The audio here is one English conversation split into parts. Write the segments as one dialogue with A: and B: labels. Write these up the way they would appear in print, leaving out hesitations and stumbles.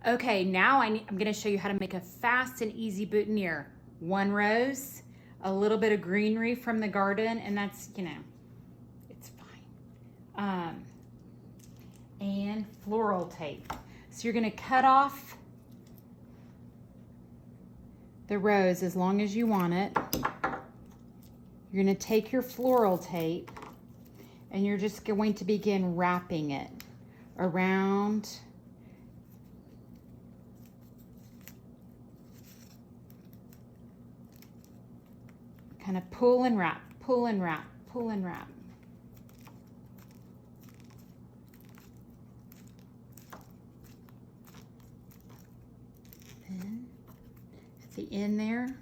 A: Okay, now I'm going to show you how to make a fast and easy boutonnière. 1 rose, a little bit of greenery from the garden, and that's, you know, it's fine. And floral tape. So you're going to cut off the rose as long as you want it. You're going to take your floral tape and you're just going to begin wrapping it around kind of pull and wrap, pull and wrap, pull and wrap. Then at the end there,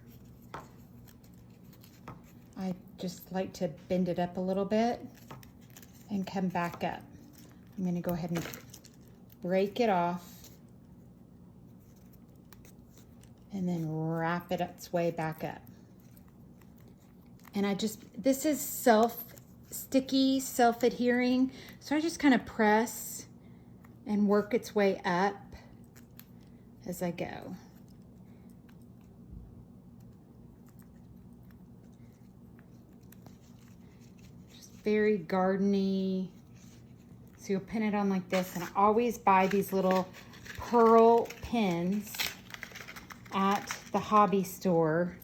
A: I just like to bend it up a little bit and come back up. I'm going to go ahead and break it off and then wrap it its way back up. And this is sticky, self-adhering, so I just kind of press and work its way up as I go. Just very gardeny. So you'll pin it on like this, and I always buy these little pearl pins at the hobby store.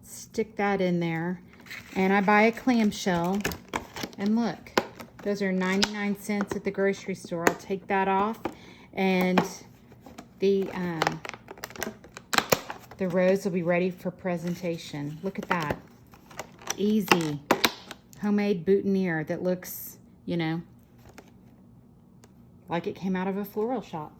A: Stick that in there, and I buy a clamshell, and look, those are 99 cents at the grocery store. I'll take that off, and the rose will be ready for presentation. Look at that. Easy homemade boutonnière that looks, you know, like it came out of a floral shop.